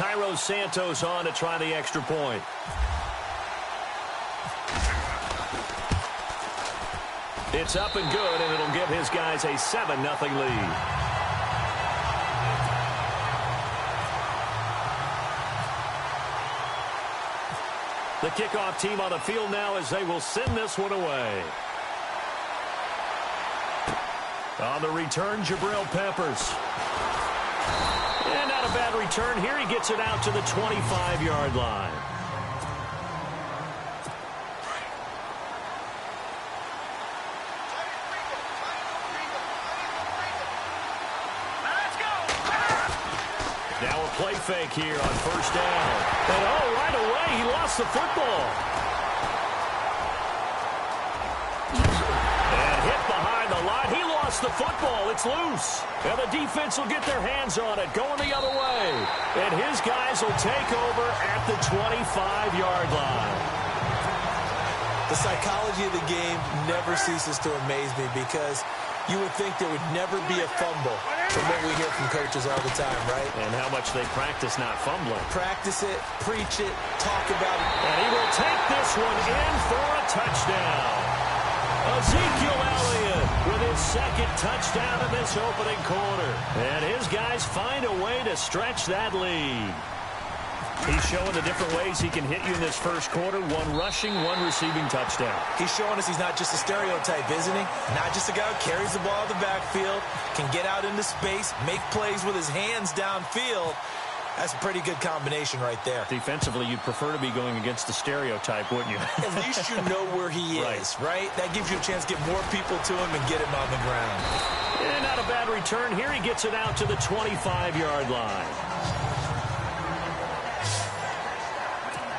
Cairo Santos on to try the extra point. It's up and good, and it'll give his guys a 7-0 lead. The kickoff team on the field now as they will send this one away. On the return, Jabril Peppers. And not a bad return here. He gets it out to the 25-yard line. Now a play fake here on first down. And right away, he lost the football. And hit behind the line. He lost the football. It's loose. And the defense will get their hands on it, going the other way. And his guys will take over at the 25-yard line. The psychology of the game never ceases to amaze me because you would think there would never be a fumble from what we hear from coaches all the time, right? And how much they practice not fumbling. Practice it, preach it, talk about it. And he will take this one in for a touchdown. Ezekiel Elliott with his second touchdown in this opening quarter. And his guys find a way to stretch that lead. He's showing the different ways he can hit you in this first quarter. One rushing, one receiving touchdown. He's showing us he's not just a stereotype, isn't he? Not just a guy who carries the ball in the backfield, can get out into space, make plays with his hands downfield. That's a pretty good combination right there. Defensively, you'd prefer to be going against the stereotype, wouldn't you? At least you know where he is, right? That gives you a chance to get more people to him and get him on the ground. And not a bad return. Here he gets it out to the 25-yard line.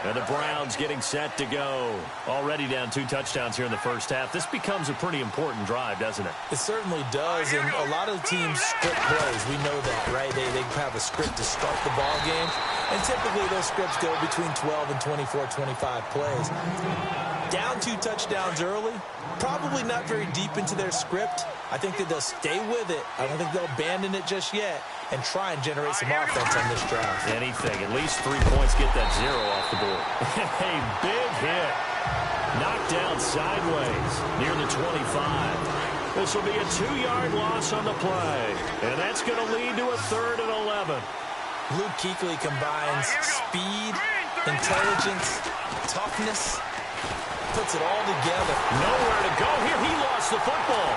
And the Browns getting set to go. Already down 2 touchdowns here in the first half. This becomes a pretty important drive, doesn't it? It certainly does, and a lot of teams script plays. We know that, right? They have a script to start the ball game, and typically those scripts go between 12 and 24, 25 plays. Down 2 touchdowns early, probably not very deep into their script. I think that they'll stay with it. I don't think they'll abandon it just yet and try and generate some offense on this drive. Anything. At least 3 points, get that 0 off the board. A big hit. Knocked down sideways near the 25. This will be a 2-yard loss on the play. And that's going to lead to a 3rd and 11. Luke Kuechly combines speed, intelligence, toughness, puts it all together. Nowhere to go here. He lost the football.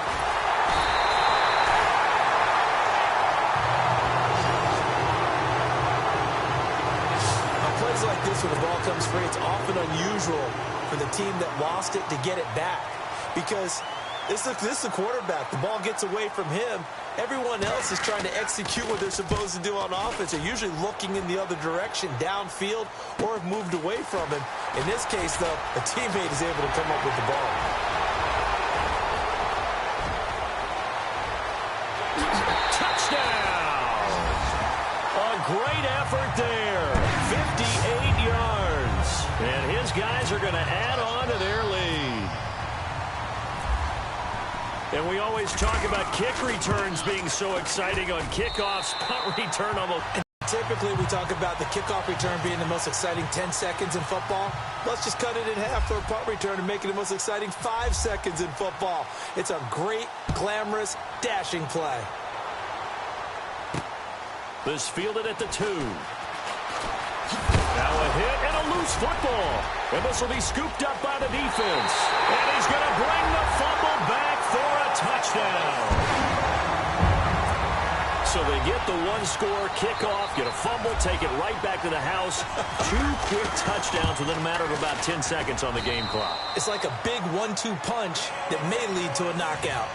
Like this, when the ball comes free, it's often unusual for the team that lost it to get it back because this is the quarterback. The ball gets away from him. Everyone else is trying to execute what they're supposed to do on offense. They're usually looking in the other direction, downfield, or have moved away from him. In this case, though, a teammate is able to come up with the ball. Touchdown! A great effort there. 58 yards. And his guys are going to add on to their lead. And we always talk about kick returns being so exciting on kickoffs. Punt return almost. Typically, we talk about the kickoff return being the most exciting 10 seconds in football. Let's just cut it in half for a punt return and make it the most exciting 5 seconds in football. It's a great, glamorous, dashing play. This fielded at the 2. Now a hit and a loose football. And this will be scooped up by the defense. And he's going to bring the fumble back for a touchdown. So they get the 1-score kickoff, get a fumble, take it right back to the house. 2 quick touchdowns within a matter of about 10 seconds on the game clock. It's like a big 1-2 punch that may lead to a knockout.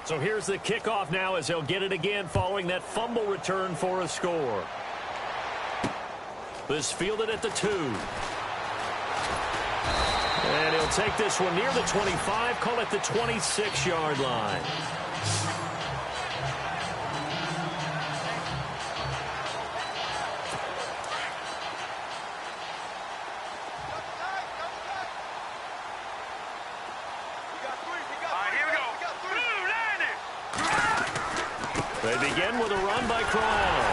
So here's the kickoff now as they'll get it again following that fumble return for a score. This fielded at the 2. And he'll take this one near the 25, call it the 26-yard line. They begin with a run by Crowell.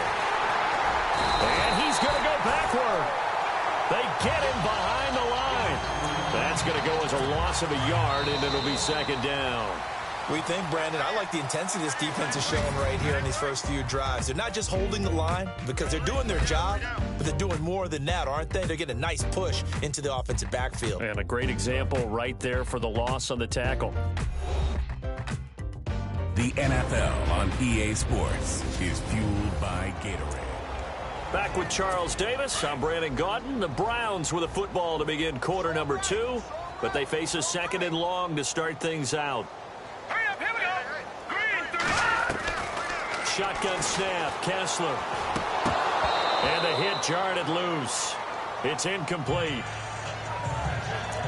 And he's going to go backward. They get him behind the line. That's going to go as a loss of a yard, and it'll be second down. We think, Brandon, I like the intensity this defense is showing right here in these first few drives. They're not just holding the line because they're doing their job, but they're doing more than that, aren't they? They're getting a nice push into the offensive backfield. And a great example right there for the loss on the tackle. The NFL on EA Sports is fueled by Gatorade. Back with Charles Davis. I'm Brandon Gaudin. The Browns with a football to begin quarter number 2, but they face a second and long to start things out. Shotgun snap, Kessler. And the hit jarred it loose. It's incomplete.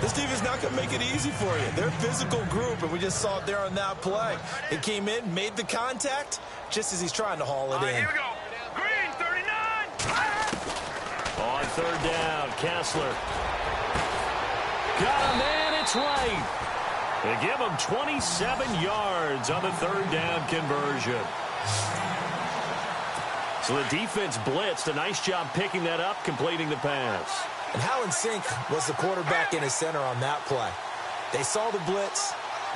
This defense is not going to make it easy for you. They're a physical group, and we just saw it there on that play. It came in, made the contact, just as he's trying to haul it in. Here we go. Green, 39. On third down, Kessler. Got him, and it's right. They give him 27 yards on the third down conversion. So the defense blitzed. A nice job picking that up, completing the pass. And how in sync was the quarterback in his center on that play? They saw the blitz,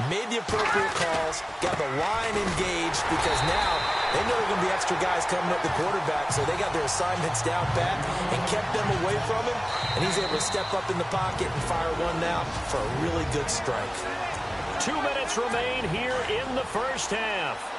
made the appropriate calls, got the line engaged because now they know there are going to be extra guys coming at the quarterback, so they got their assignments down pat and kept them away from him, and he's able to step up in the pocket and fire one now for a really good strike. 2 minutes remain here in the first half.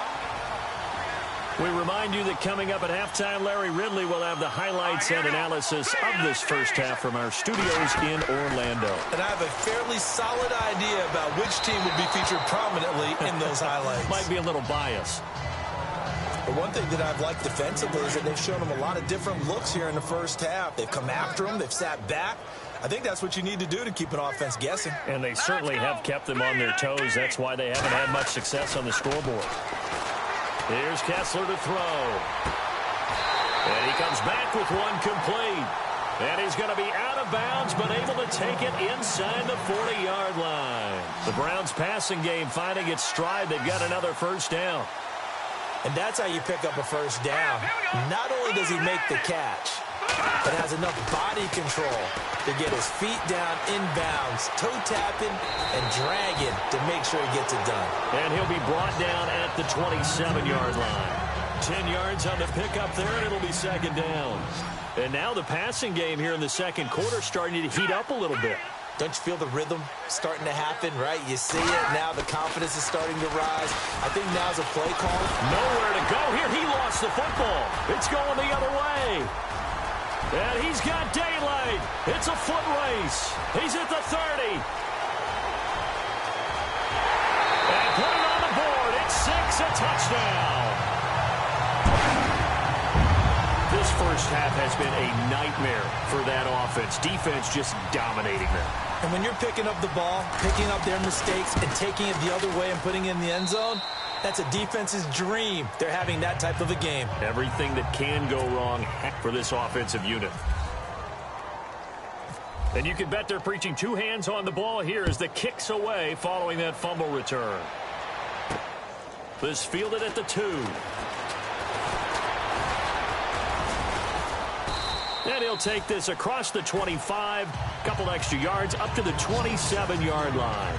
We remind you that coming up at halftime, Larry Ridley will have the highlights and analysis of this first half from our studios in Orlando. And I have a fairly solid idea about which team will be featured prominently in those highlights. Might be a little biased. But one thing that I've liked defensively is that they've shown them a lot of different looks here in the first half. They've come after them. They've sat back. I think that's what you need to do to keep an offense guessing. And they certainly have kept them on their toes. That's why they haven't had much success on the scoreboard. Here's Kessler to throw. And he comes back with one complete. And he's going to be out of bounds, but able to take it inside the 40-yard line. The Browns' passing game finding its stride. They've got another first down. And that's how you pick up a first down. Not only does he make the catch, but has enough body control to get his feet down inbounds, toe tapping and dragging to make sure he gets it done. And he'll be brought down at the 27-yard line. 10 yards on the pickup there, and it'll be second down. And now the passing game here in the second quarter starting to heat up a little bit. Don't you feel the rhythm starting to happen, right? You see it now. The confidence is starting to rise. I think now's a play call. Nowhere to go here. He lost the football. It's going the other way. And he's got daylight. It's a foot race. He's at the 30. And put it on the board. It's 6, a touchdown. This first half has been a nightmare for that offense. Defense just dominating them. And when you're picking up the ball, picking up their mistakes, and taking it the other way and putting it in the end zone, that's a defense's dream. They're having that type of a game. Everything that can go wrong for this offensive unit. And you can bet they're preaching 2 hands on the ball here as the kick's away following that fumble return. This fielded at the 2. And he'll take this across the 25, couple extra yards up to the 27-yard line.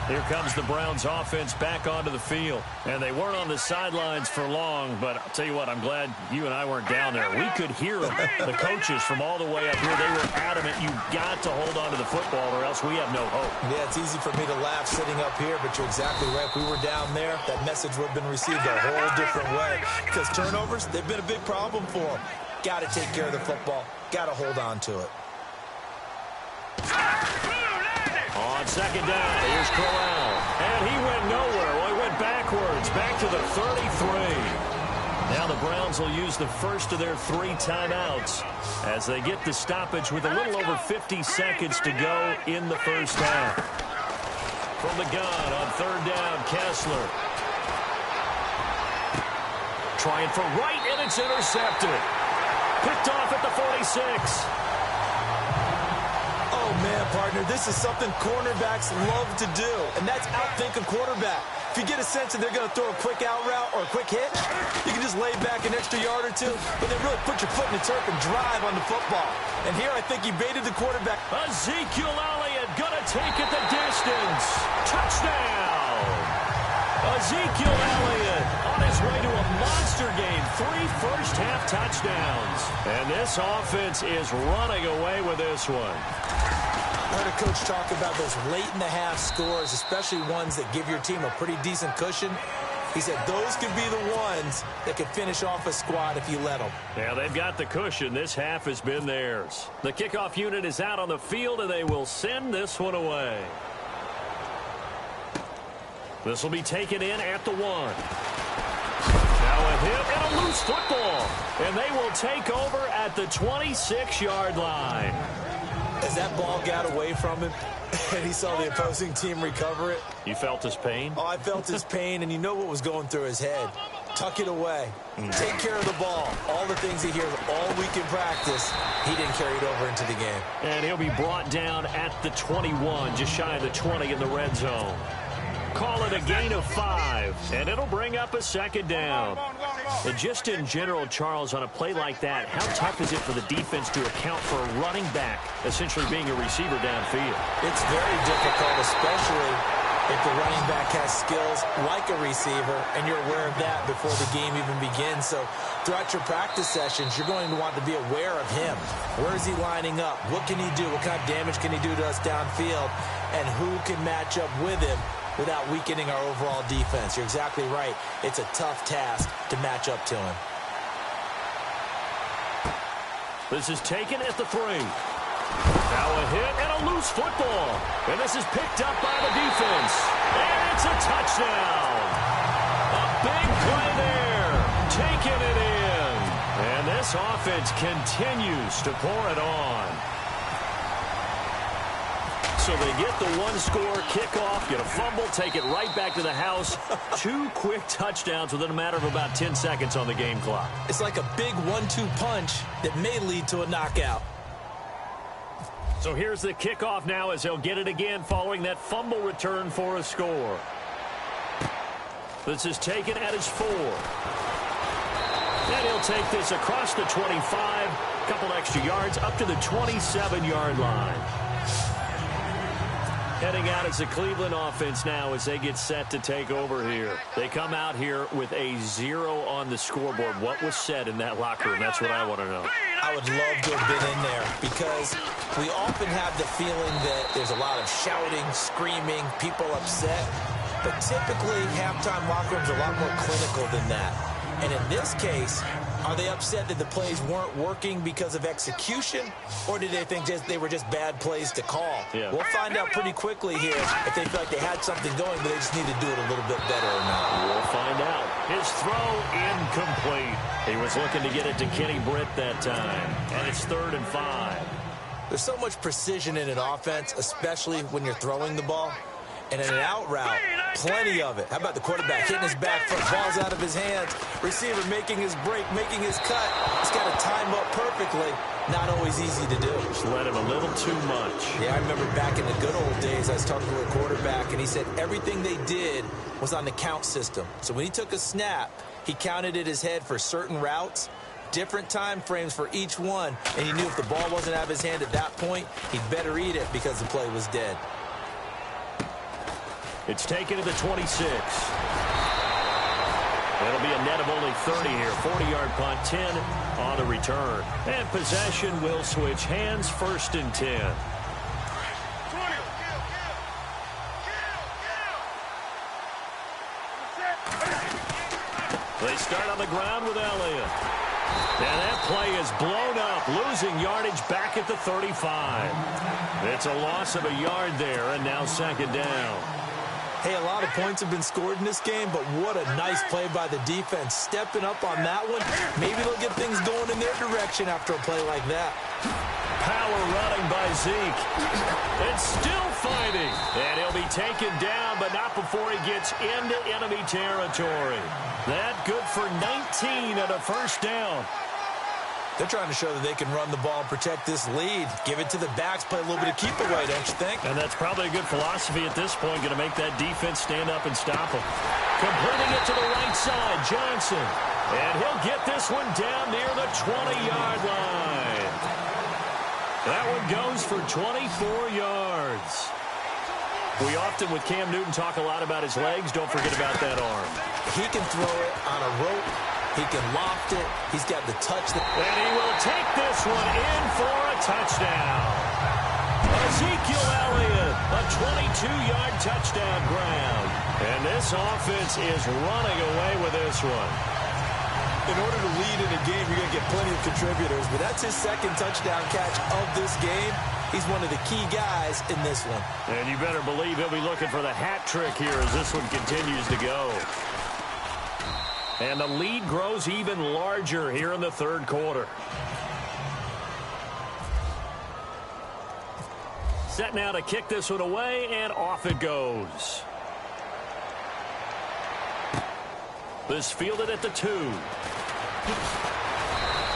Here comes the Browns offense back onto the field. And they weren't on the sidelines for long, but I'll tell you what, I'm glad you and I weren't down there. We could hear them. The coaches from all the way up here, they were adamant, you've got to hold on to the football or else we have no hope. Yeah, it's easy for me to laugh sitting up here, but you're exactly right. If we were down there, that message would have been received a whole different way. Because turnovers, they've been a big problem for them. Got to take care of the football. Got to hold on to it. On second down, here's Crowell. And he went nowhere. Well, he went backwards, back to the 33. Now the Browns will use the first of their 3 timeouts as they get the stoppage with a little over 50 seconds to go in the first half. From the gun on third down, Kessler. Trying for right, and it's intercepted. Picked off at the 46. Oh, man, partner, this is something cornerbacks love to do, and that's outthink a quarterback. If you get a sense that they're going to throw a quick out route or a quick hitch, you can just lay back an extra yard or two, but then really put your foot in the turf and drive on the football. And here I think he baited the quarterback. Ezekiel Elliott going to take it the distance. Touchdown! Ezekiel Elliott on his way to a monster game. 3 first-half touchdowns. And this offense is running away with this one. I heard a coach talk about those late-in-the-half scores, especially ones that give your team a pretty decent cushion. He said those could be the ones that could finish off a squad if you let them. Yeah, they've got the cushion. This half has been theirs. The kickoff unit is out on the field, and they will send this one away. This will be taken in at the 1. Now a hit and a loose football. And they will take over at the 26-yard line. As that ball got away from him and he saw the opposing team recover it. You felt his pain? Oh, I felt his pain, and you know what was going through his head. Tuck it away. Take care of the ball. All the things he hears all week in practice, he didn't carry it over into the game. And he'll be brought down at the 21, just shy of the 20 in the red zone. Call it a gain of 5, and it'll bring up a second down. And just in general, Charles, on a play like that, how tough is it for the defense to account for a running back essentially being a receiver downfield? It's very difficult, especially if the running back has skills like a receiver, and you're aware of that before the game even begins. So throughout your practice sessions, you're going to want to be aware of him. Where is he lining up? What can he do? What kind of damage can he do to us downfield? And who can match up with him without weakening our overall defense? You're exactly right. It's a tough task to match up to him. This is taken at the 3. Now a hit and a loose football. And this is picked up by the defense. And it's a touchdown. A big play there. Taking it in. And this offense continues to pour it on. So they get the 1-score kickoff, get a fumble, take it right back to the house. 2 quick touchdowns within a matter of about 10 seconds on the game clock. It's like a big 1-2 punch that may lead to a knockout. So here's the kickoff now as they'll get it again following that fumble return for a score. This is taken at his 4. And he'll take this across the 25, a couple extra yards, up to the 27-yard line. Heading out as the Cleveland offense now as they get set to take over here. They come out here with a 0 on the scoreboard. What was said in that locker room? That's what I want to know. I would love to have been in there because we often have the feeling that there's a lot of shouting, screaming, people upset. But typically, halftime locker rooms are a lot more clinical than that. And in this case, are they upset that the plays weren't working because of execution, or did they think they were just bad plays to call? Yeah. We'll find out pretty quickly here if they feel like they had something going, but they just need to do it a little bit better or not. We'll find out. His throw incomplete. He was looking to get it to Kenny Britt that time, and it's 3rd and 5. There's so much precision in an offense, especially when you're throwing the ball. And in an out route, plenty of it. How about the quarterback hitting his back foot, balls out of his hands, receiver making his break, making his cut. He's got to time up perfectly. Not always easy to do. Just let him a little too much. Yeah, I remember back in the good old days, I was talking to a quarterback, and he said everything they did was on the count system. So when he took a snap, he counted in his head for certain routes, different time frames for each one, and he knew if the ball wasn't out of his hand at that point, he'd better eat it because the play was dead. It's taken to the 26. That'll be a net of only 30 here. 40-yard punt, 10 on the return. And possession will switch hands, 1st and 10. They start on the ground with Elliott. And that play is blown up, losing yardage back at the 35. It's a loss of a yard there, and now 2nd down. Hey, a lot of points have been scored in this game, but what a nice play by the defense. Stepping up on that one, maybe they'll get things going in their direction after a play like that. Power running by Zeke. And still fighting. And he'll be taken down, but not before he gets into enemy territory. That good for 19 and a 1st down. They're trying to show that they can run the ball and protect this lead. Give it to the backs, play a little bit of keep away, don't you think? And that's probably a good philosophy at this point, going to make that defense stand up and stop them. Completing it to the right side, Johnson. And he'll get this one down near the 20-yard line. That one goes for 24 yards. We often, with Cam Newton, talk a lot about his legs. Don't forget about that arm. He can throw it on a rope. He can loft it. He's got the touch. And he will take this one in for a touchdown. Ezekiel Elliott, a 22-yard touchdown grab. And this offense is running away with this one. In order to lead in a game, you're going to get plenty of contributors. But that's his second touchdown catch of this game. He's one of the key guys in this one. And you better believe he'll be looking for the hat trick here as this one continues to go. And the lead grows even larger here in the third quarter. Set now to kick this one away, and off it goes. This fielded at the 2.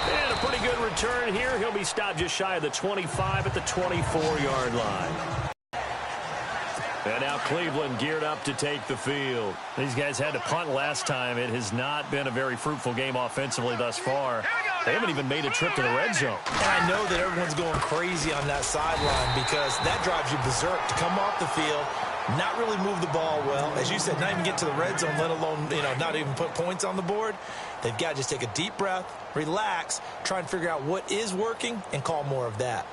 And a pretty good return here. He'll be stopped just shy of the 25 at the 24-yard line. And now Cleveland geared up to take the field. These guys had to punt last time. It has not been a very fruitful game offensively thus far. They haven't even made a trip to the red zone. And I know that everyone's going crazy on that sideline because that drives you berserk to come off the field, not really move the ball well. As you said, not even get to the red zone, let alone, not even put points on the board. They've got to just take a deep breath, relax, try and figure out what is working, and call more of that.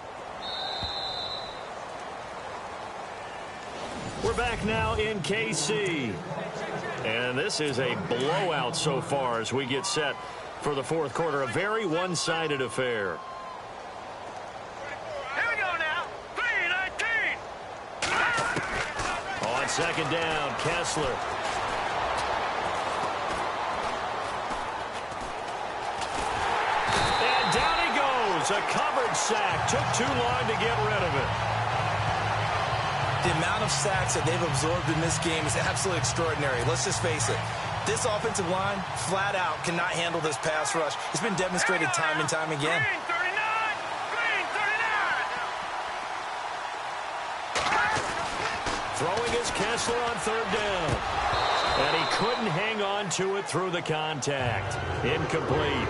We're back now in KC. And this is a blowout so far as we get set for the fourth quarter. A very one-sided affair. Here we go now. 3-19. On second down, Kessler. And down he goes. A covered sack. Took too long to get rid of it. The amount of sacks that they've absorbed in this game is absolutely extraordinary. Let's just face it. This offensive line, flat out, cannot handle this pass rush. It's been demonstrated time and time again. Green 39. Green 39. Throwing is Kessler on third down. And he couldn't hang on to it through the contact. Incomplete.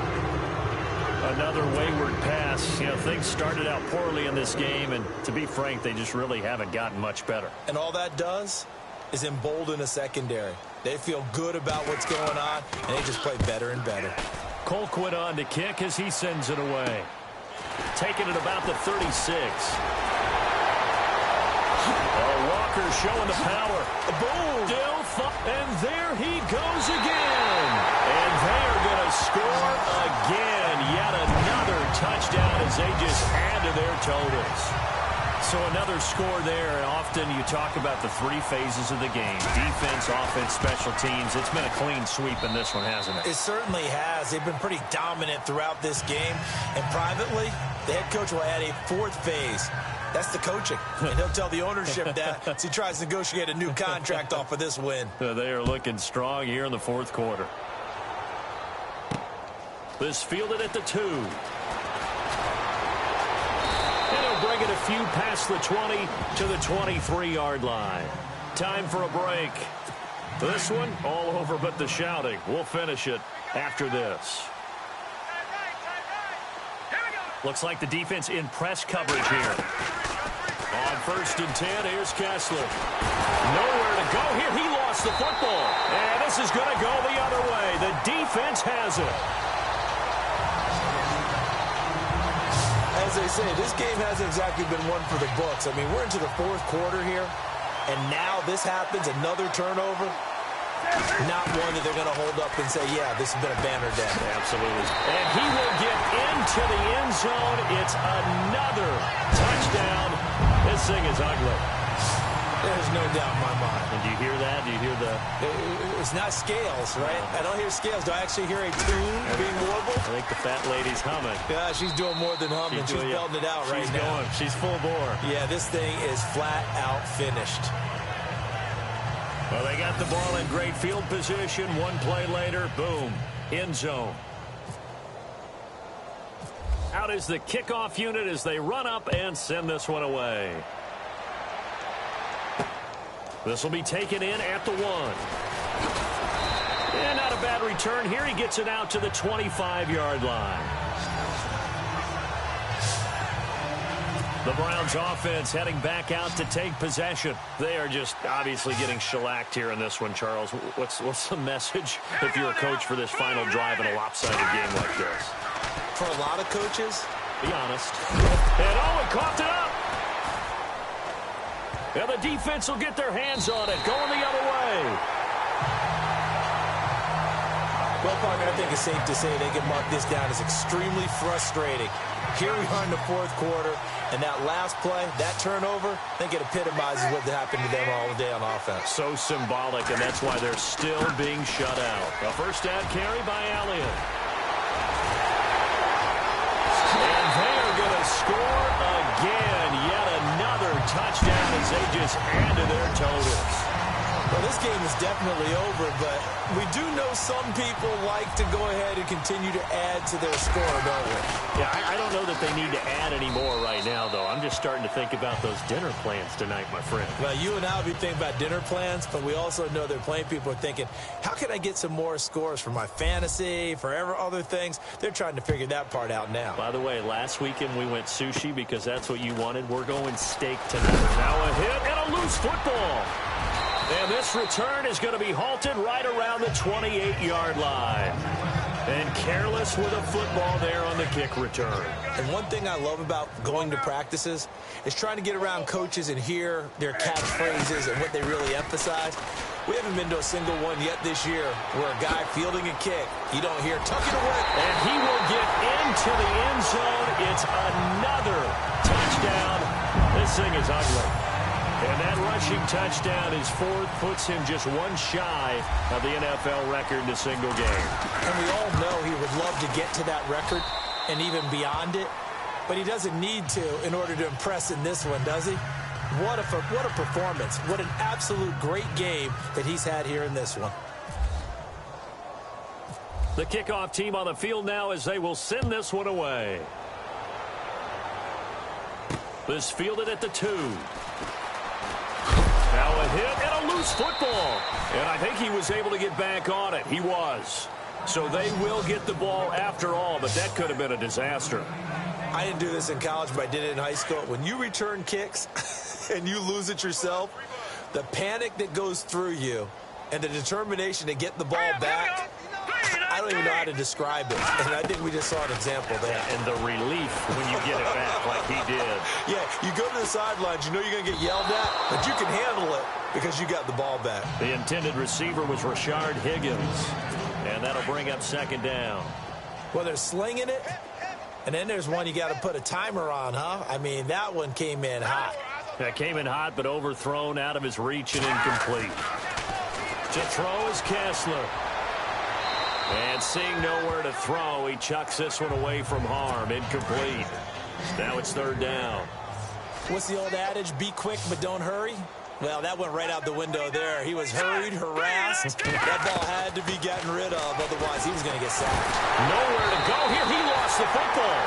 Another wayward pass. Things started out poorly in this game, and to be frank, they just really haven't gotten much better. And all that does is embolden a secondary. They feel good about what's going on, and they just play better and better. Colquitt on to kick as he sends it away. Taking it about the 36. Walker showing the power. Boom! And there he goes again. And they are going to score again. Yet another touchdown as they just add to their totals. So another score there. And often you talk about the three phases of the game. Defense, offense, special teams. It's been a clean sweep in this one, hasn't it? It certainly has. They've been pretty dominant throughout this game. And privately, the head coach will add a fourth phase. That's the coaching. And he'll tell the ownership that as he tries to negotiate a new contract off of this win. They are looking strong here in the fourth quarter. This fielded at the 2. And he'll bring it a few past the 20 to the 23-yard line. Time for a break. This one all over but the shouting. We'll finish it after this. Looks like the defense in press coverage here. On 1st and 10, here's Kessler. Nowhere to go here. He lost the football. And this is going to go the other way. The defense has it. As they say, this game hasn't exactly been one for the books. I mean, we're into the fourth quarter here, and now this happens, another turnover. Not one that they're going to hold up and say, yeah, this has been a banner day. Absolutely. And he will get into the end zone. It's another touchdown. This thing is ugly. There's no doubt in my mind. And do you hear that? Do you hear the... It's not scales, right? I don't hear scales. Do I actually hear a tune being warbled? I think the fat lady's humming. Yeah, she's doing more than humming. She's belting it out right now. She's full bore. Yeah, this thing is flat out finished. Well, they got the ball in great field position. One play later, boom, end zone. Out is the kickoff unit as they run up and send this one away. This will be taken in at the 1. And not a bad return here. He gets it out to the 25-yard line. The Browns offense heading back out to take possession. They are just obviously getting shellacked here in this one, Charles. What's the message if you're a coach for this final drive in a lopsided game like this? For a lot of coaches, be honest. And Owen coughed it up. And the defense will get their hands on it, going the other way. Well, partner, I think it's safe to say they can mark this down as extremely frustrating. Here we are in the fourth quarter, and that last play, that turnover, I think it epitomizes what happened to them all day on offense. So symbolic, and that's why they're still being shut out. A first down carry by Elliott. And they're going to score again. Yet another touchdown as they just add to their totals. Well, this game is definitely over, but we do know some people like to go ahead and continue to add to their score, don't we? Yeah, I don't know that they need to add any more right now, though. I'm just starting to think about those dinner plans tonight, my friend. Well, you and I will be thinking about dinner plans, but we also know they're playing people are thinking, how can I get some more scores for my fantasy, for other things? They're trying to figure that part out now. By the way, last weekend we went sushi because that's what you wanted. We're going steak tonight. Now a hit and a loose football. And this return is going to be halted right around the 28-yard line. And careless with a football there on the kick return. And one thing I love about going to practices is trying to get around coaches and hear their catchphrases and what they really emphasize. We haven't been to a single one yet this year where a guy fielding a kick, you don't hear, tuck it away. And he will get into the end zone. It's another touchdown. This thing is ugly. And that rushing touchdown, his fourth, puts him just one shy of the NFL record in a single game. And we all know he would love to get to that record and even beyond it, but he doesn't need to in order to impress in this one, does he? What a performance. What an absolute great game that he's had here in this one. The kickoff team on the field now as they will send this one away. This fielded at the 2. Now a hit and a loose football. And I think he was able to get back on it. He was. So they will get the ball after all, but that could have been a disaster. I didn't do this in college, but I did it in high school. When you return kicks and you lose it yourself, the panic that goes through you and the determination to get the ball back, I don't even know how to describe it. And I think we just saw an example there. Yeah, and the relief when you get it back like he did. Yeah, you go to the sidelines, you know you're going to get yelled at, but you can handle it because you got the ball back. The intended receiver was Rashard Higgins, and that'll bring up second down. Well, they're slinging it, and then there's one you got to put a timer on, huh? I mean, that one came in hot. That came in hot, but overthrown, out of his reach and incomplete. To throw is Kessler. And seeing nowhere to throw, he chucks this one away from harm. Incomplete. Now it's third down. What's the old adage? Be quick, but don't hurry? Well, that went right out the window there. He was hurried, harassed. That ball had to be gotten rid of. Otherwise, he was going to get sacked. Nowhere to go here. He lost the football.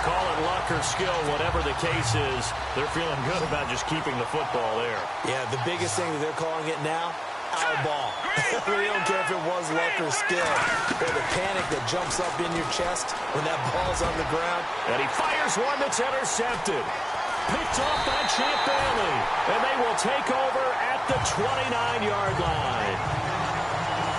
Call it luck or skill, whatever the case is, they're feeling good about just keeping the football there. Yeah, the biggest thing that they're calling it now, our ball. They don't care if it was luck or skill, or the panic that jumps up in your chest when that ball's on the ground. And he fires one that's intercepted. Picked off by Champ Bailey. And they will take over at the 29-yard line.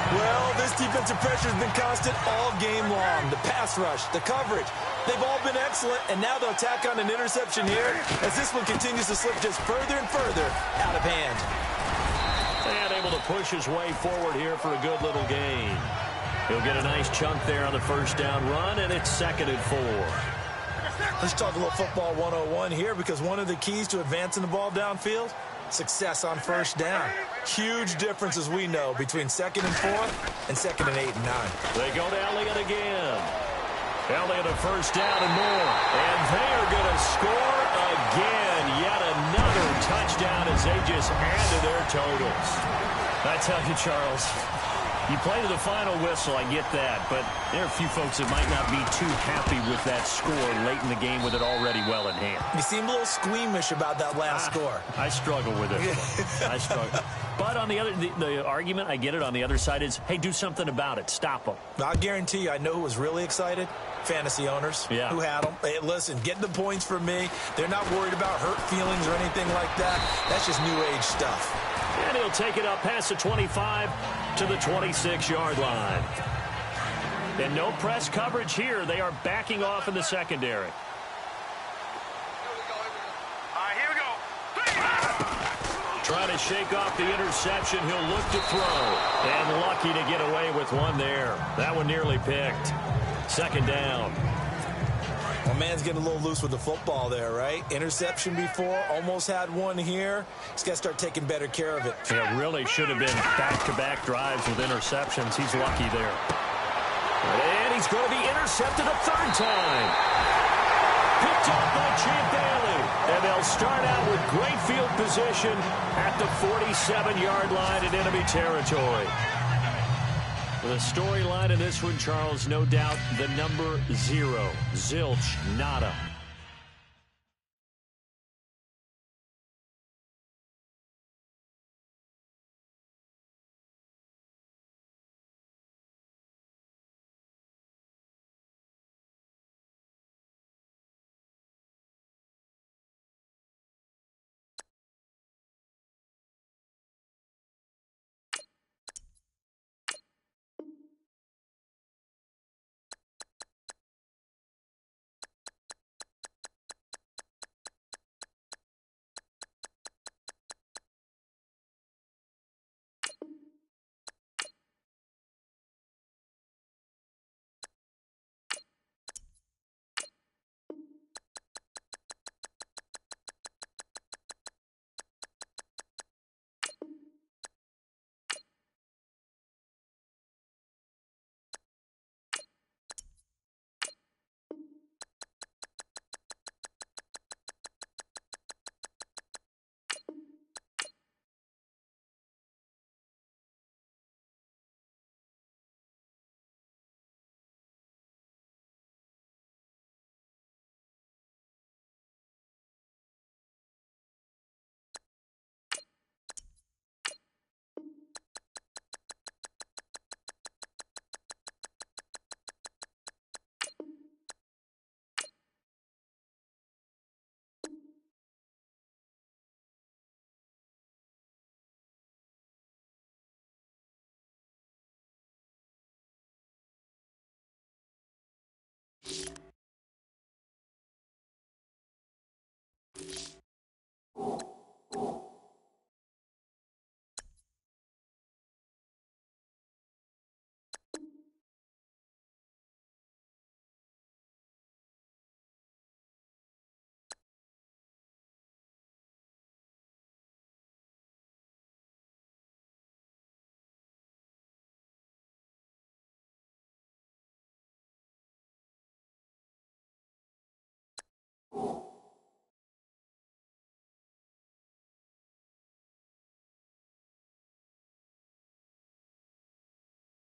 Well, this defensive pressure has been constant all game long. The pass rush, the coverage, they've all been excellent, and now they'll tack on an interception here as this one continues to slip just further and further out of hand. And able to push his way forward here for a good little gain. He'll get a nice chunk there on the first down run, and it's 2nd and 4. Let's talk a little football 101 here, because one of the keys to advancing the ball downfield, success on first down. Huge difference, as we know, between 2nd and 4 and 2nd and 8 and 9. They go to Elliott again. Elliott a first down and more. And they are going to score again. Yet another touchdown as they just add to their totals. I tell you, Charles, You play to the final whistle, I get that, but there are a few folks that might not be too happy with that score late in the game with it already well in hand. You seem a little squeamish about that last score. I struggle with it. I struggle. But on the other, the argument, I get it, on the other side is, hey, do something about it. Stop them. I'll guarantee you, I know who was really excited. Fantasy owners who had them. Hey, listen, getting the points for me. They're not worried about hurt feelings or anything like that. That's just new age stuff. And he'll take it up past the 25 to the 26-yard line. And no press coverage here. They are backing off in the secondary. Here we go. Trying to shake off the interception. He'll look to throw. And lucky to get away with one there. That one nearly picked. Second down. My man's getting a little loose with the football there, right? Interception before, almost had one here. He's got to start taking better care of it. Yeah, really should have been back-to-back drives with interceptions. He's lucky there. And he's going to be intercepted a third time. Picked up by Champ Bailey. And they'll start out with great field position at the 47-yard line in enemy territory. The storyline in this one, Charles, no doubt the number 0, zilch, nada.